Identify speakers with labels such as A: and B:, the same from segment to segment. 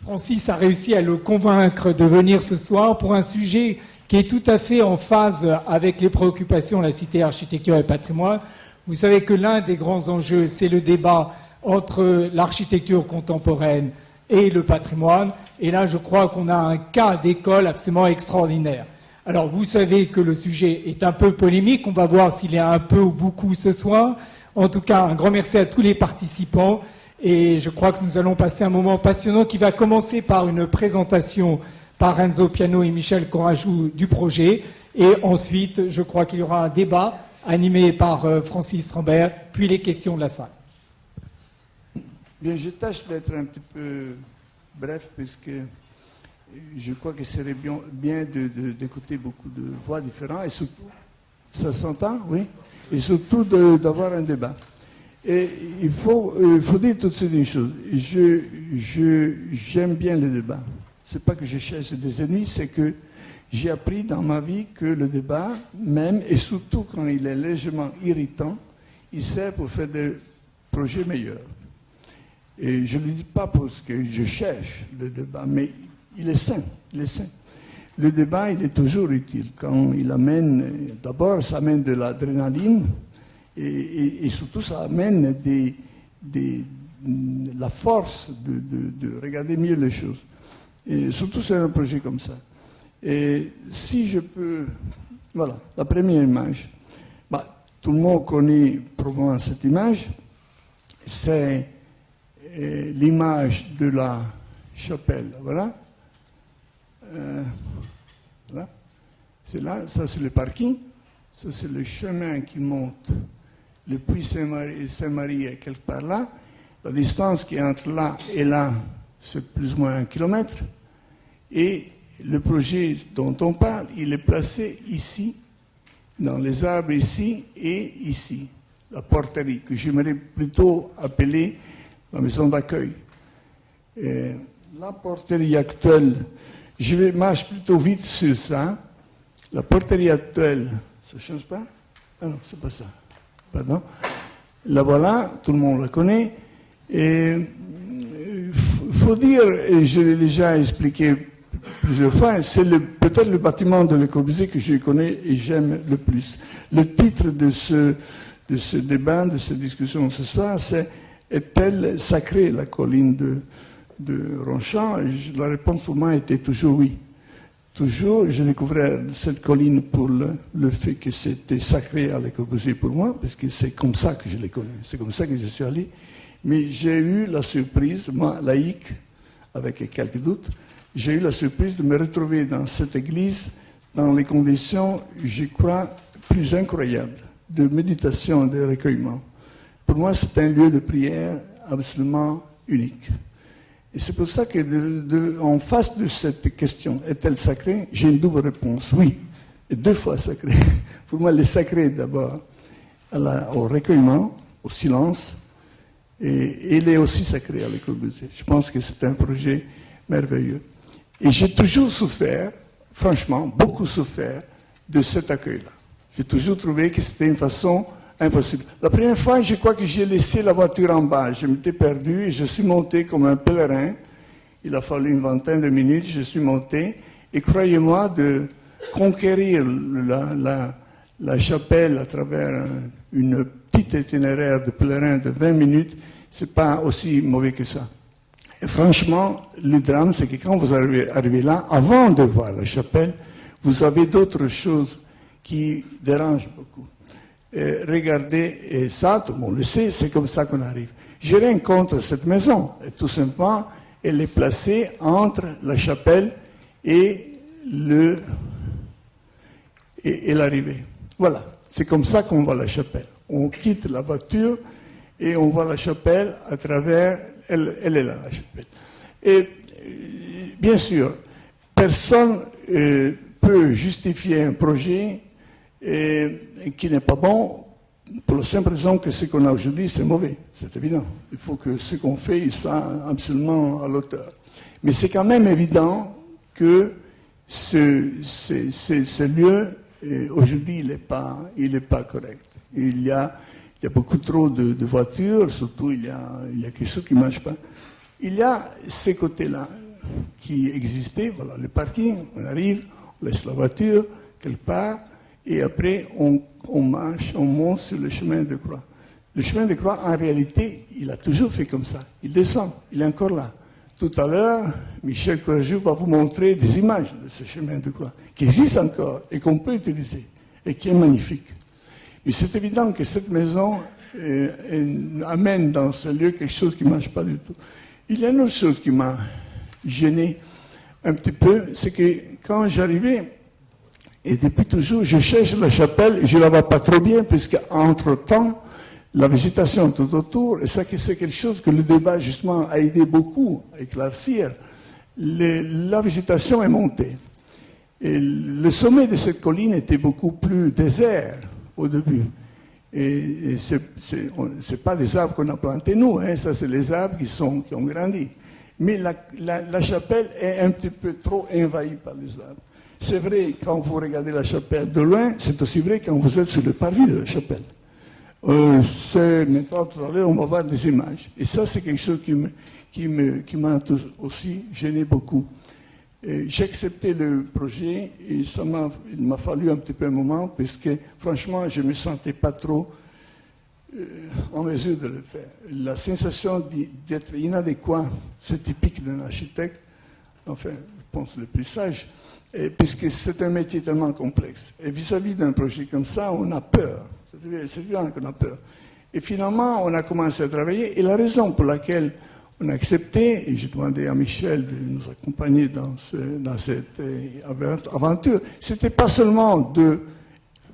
A: Francis a réussi à le convaincre de venir ce soir pour un sujet qui est tout à fait en phase avec les préoccupations de la Cité Architecture et Patrimoine. Vous savez que l'un des grands enjeux, c'est le débat entre l'architecture contemporaine et le patrimoine. Et là, je crois qu'on a un cas d'école absolument extraordinaire. Alors, vous savez que le sujet est un peu polémique. On va voir s'il est un peu ou beaucoup ce soir. En tout cas, un grand merci à tous les participants. Et je crois que nous allons passer un moment passionnant qui va commencer par une présentation par Renzo Piano et Michel Corajou du projet. Et ensuite, je crois qu'il y aura un débat animé par Francis Rambert, puis les questions de la salle.
B: Bien, je tâche d'être un petit peu bref, puisque je crois que ce serait bien d'écouter beaucoup de voix différentes, et surtout, ça s'entend, oui, et surtout d'avoir un débat. Et il faut dire tout de suite une chose, j'aime bien le débat. C'est pas que je cherche des ennemis, c'est que j'ai appris dans ma vie que le débat, même, et surtout quand il est légèrement irritant, il sert pour faire des projets meilleurs. Et je ne le dis pas parce que je cherche le débat, mais il est sain, il est sain. Le débat, il est toujours utile. Quand il amène, d'abord, ça amène de l'adrénaline, et surtout, ça amène la force de regarder mieux les choses. Et surtout, c'est un projet comme ça. Et si je peux... Voilà, la première image. Bah, tout le monde connaît probablement cette image. C'est l'image de la chapelle. Voilà. Voilà. C'est là, ça c'est le parking. Ça c'est le chemin qui monte. Le puits Saint-Marie est quelque part là. La distance qui est entre là et là, c'est plus ou moins 1 kilomètre. Et le projet dont on parle, il est placé ici, dans les arbres ici et ici. La porterie, que j'aimerais plutôt appeler la maison d'accueil. La porterie actuelle, je marche plutôt vite sur ça. La porterie actuelle, ça ne change pas? Ah non, c'est pas ça. Pardon. La voilà, tout le monde la connaît. Et il faut dire, et je l'ai déjà expliqué plusieurs fois, c'est peut-être le bâtiment de Le Corbusier que je connais et j'aime le plus. Le titre de ce débat, de cette discussion ce soir, c'est « Est-elle sacrée, la colline de Ronchamp ?» La réponse pour moi était toujours oui. Toujours, je découvrais cette colline pour le fait que c'était sacré à Le Corbusier pour moi, parce que c'est comme ça que je l'ai connu, c'est comme ça que je suis allé. Mais j'ai eu la surprise, moi, laïque, avec quelques doutes, j'ai eu la surprise de me retrouver dans cette église dans les conditions, je crois, plus incroyables, de méditation, de recueillement. Pour moi, c'est un lieu de prière absolument unique. Et c'est pour ça que, en face de cette question, est-elle sacrée? J'ai une double réponse, oui, et 2 fois sacrée. Pour moi, elle est sacrée d'abord au recueillement, au silence, et elle est aussi sacrée à Le Corbusier. Je pense que c'est un projet merveilleux. Et j'ai toujours souffert, franchement, beaucoup souffert de cet accueil-là. J'ai toujours trouvé que c'était une façon impossible. La première fois, je crois que j'ai laissé la voiture en bas. Je m'étais perdu et je suis monté comme un pèlerin. Il a fallu une vingtaine de minutes, je suis monté. Et croyez-moi, de conquérir la chapelle à travers une petite itinéraire de pèlerin de 20 minutes, c'est pas aussi mauvais que ça. Et franchement, le drame, c'est que quand vous arrivez là, avant de voir la chapelle, vous avez d'autres choses qui dérangent beaucoup. Regardez, et ça, tout le monde le sait, c'est comme ça qu'on arrive. J'ai rien contre cette maison. Et tout simplement, elle est placée entre la chapelle et l'arrivée. Voilà, c'est comme ça qu'on voit la chapelle. On quitte la voiture et on voit la chapelle à travers... Elle est là, la chapelle. Et bien sûr, personne peut justifier un projet qui n'est pas bon pour la simple raison que ce qu'on a aujourd'hui, c'est mauvais. C'est évident. Il faut que ce qu'on fait il soit absolument à l'auteur. Mais c'est quand même évident que ce lieu, aujourd'hui, il n'est pas correct. Il y a beaucoup trop de voitures, surtout il y a quelque chose qui ne marche pas. Il y a ces côtés-là. qui existait, voilà le parking, on arrive, on laisse la voiture quelque part, et après on marche, on monte sur le chemin de croix. Le chemin de croix, en réalité, il a toujours fait comme ça. Il descend, il est encore là. Tout à l'heure, Michel Courageux va vous montrer des images de ce chemin de croix, qui existe encore et qu'on peut utiliser, et qui est magnifique. Mais c'est évident que cette maison amène dans ce lieu quelque chose qui ne marche pas du tout. Il y a une autre chose qui m'a gêné un petit peu, c'est que quand j'arrivais, et depuis toujours, je cherche la chapelle, je ne la vois pas trop bien, puisque entre-temps, la végétation tout autour, et ça c'est quelque chose que le débat justement a aidé beaucoup à éclaircir, la végétation est montée. Et le sommet de cette colline était beaucoup plus désert au début. Et ce n'est pas des arbres qu'on a plantés nous, hein, ça c'est les arbres qui ont grandi. Mais la chapelle est un petit peu trop envahie par les arbres. C'est vrai quand vous regardez la chapelle de loin, c'est aussi vrai quand vous êtes sur le parvis de la chapelle. Maintenant, tout à l'heure, on va voir des images. Et ça, c'est quelque chose qui m'a aussi gêné beaucoup. J'ai accepté le projet et il m'a fallu un petit peu un moment parce que, franchement, je ne me sentais pas trop en mesure de le faire. La sensation d'être inadéquat, c'est typique d'un architecte, enfin, je pense le plus sage, puisque c'est un métier tellement complexe. Et vis-à-vis d'un projet comme ça, on a peur. C'est évident qu'on a peur. Et finalement, on a commencé à travailler. Et la raison pour laquelle on a accepté, et j'ai demandé à Michel de nous accompagner dans cette aventure, c'était pas seulement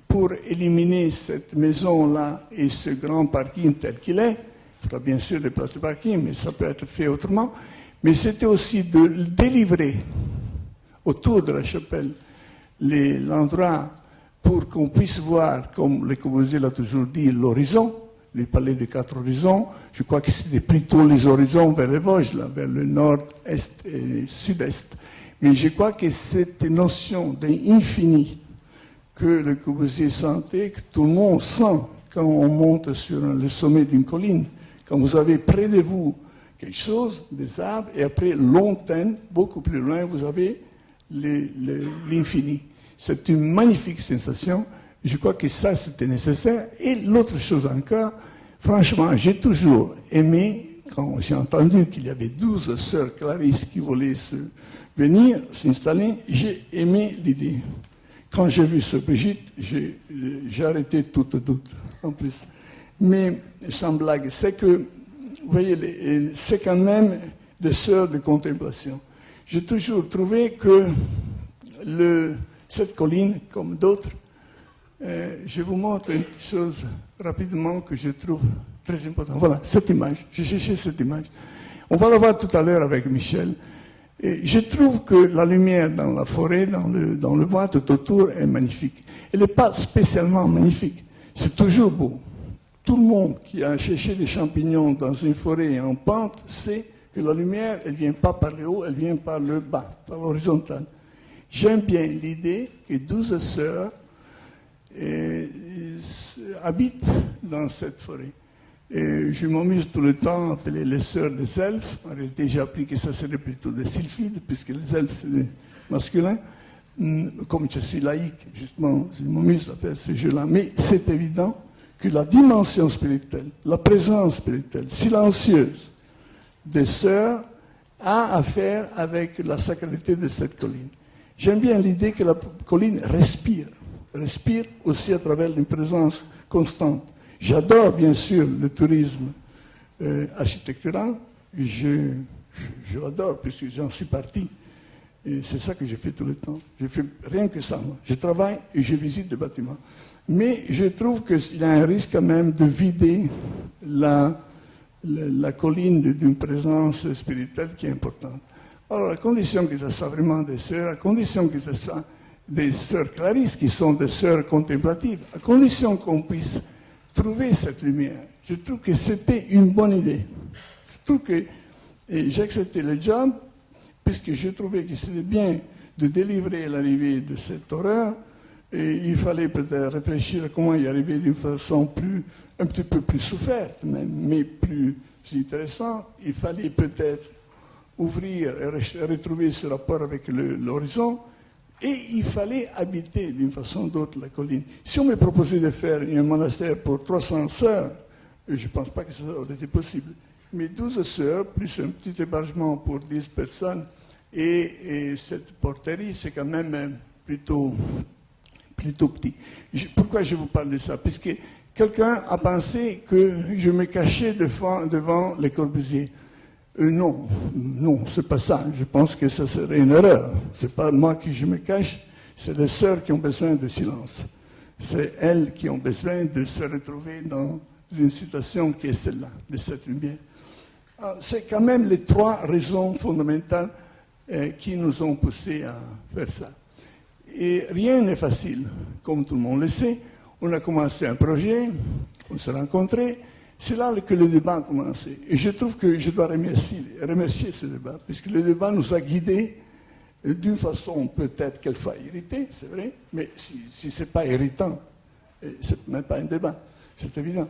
B: pour éliminer cette maison-là et ce grand parking tel qu'il est. Il faudra bien sûr des places de parking, mais ça peut être fait autrement. Mais c'était aussi de délivrer autour de la chapelle l'endroit pour qu'on puisse voir, comme Le Corbusier l'a toujours dit, l'horizon, le palais des 4 horizons. Je crois que c'était plutôt les horizons vers les Vosges, là, vers le nord-est et sud-est. Mais je crois que cette notion d'infini que Le Corbusier sentait, que tout le monde sent quand on monte sur le sommet d'une colline, quand vous avez près de vous quelque chose, des arbres, et après, lointain, beaucoup plus loin, vous avez l'infini. C'est une magnifique sensation. Je crois que ça, c'était nécessaire. Et l'autre chose encore, franchement, j'ai toujours aimé, quand j'ai entendu qu'il y avait 12 sœurs Clarisse qui voulaient venir s'installer, j'ai aimé l'idée. Quand j'ai vu ce Brigitte, j'ai arrêté tout doute, en plus. Mais, sans blague, c'est que, vous voyez, c'est quand même des sœurs de contemplation. J'ai toujours trouvé que cette colline, comme d'autres, je vous montre une chose rapidement que je trouve très importante. Voilà, cette image. J'ai cherché cette image. On va la voir tout à l'heure avec Michel. Et je trouve que la lumière dans la forêt, dans le bois tout autour est magnifique. Elle n'est pas spécialement magnifique. C'est toujours beau. Tout le monde qui a cherché des champignons dans une forêt en pente sait que la lumière, elle ne vient pas par le haut, elle vient par le bas, par l'horizontale. J'aime bien l'idée que 12 sœurs habitent dans cette forêt. Et je m'amuse tout le temps à appeler les sœurs des elfes. En réalité, j'ai appris que ça serait plutôt des sylphides, puisque les elfes, c'est masculin. Comme je suis laïque, justement, je m'amuse à faire ce jeu-là. Mais c'est évident que la dimension spirituelle, la présence spirituelle, silencieuse des sœurs, a à faire avec la sacralité de cette colline. J'aime bien l'idée que la colline respire aussi à travers une présence constante. J'adore bien sûr le tourisme architectural, je l'adore puisque j'en suis parti. Et c'est ça que j'ai fait tout le temps. Je fais rien que ça, moi. Je travaille et je visite des bâtiments. Mais je trouve qu'il y a un risque quand même de vider la colline d'une présence spirituelle qui est importante. Alors, à condition que ce soit vraiment des sœurs, à condition que ce soit des sœurs Clarisse, qui sont des sœurs contemplatives, à condition qu'on puisse trouver cette lumière, je trouve que c'était une bonne idée. Je trouve que j'ai accepté le job, puisque je trouvais que c'était bien de délivrer l'arrivée de cette horreur, et il fallait peut-être réfléchir à comment y arriver d'une façon un petit peu plus soufferte, mais plus intéressante. Il fallait peut-être ouvrir et retrouver ce rapport avec l'horizon. Et il fallait habiter d'une façon ou d'autre la colline. Si on me proposait de faire un monastère pour 300 sœurs, je ne pense pas que ça aurait été possible. Mais 12 sœurs, plus un petit hébergement pour 10 personnes, et cette porterie, c'est quand même plutôt petit. Pourquoi je vous parle de ça? Parce que quelqu'un a pensé que je me cachais devant Les Corbusier. Non, c'est pas ça. Je pense que ça serait une erreur. C'est pas moi qui je me cache, c'est les sœurs qui ont besoin de silence. C'est elles qui ont besoin de se retrouver dans une situation qui est celle-là, de cette lumière. C'est quand même les 3 raisons fondamentales qui nous ont poussés à faire ça. Et rien n'est facile, comme tout le monde le sait. On a commencé un projet, on s'est rencontrés. C'est là que le débat a commencé. Et je trouve que je dois remercier ce débat, puisque le débat nous a guidés d'une façon peut-être quelquefois irritée, c'est vrai, mais si ce n'est pas irritant, ce n'est même pas un débat, c'est évident.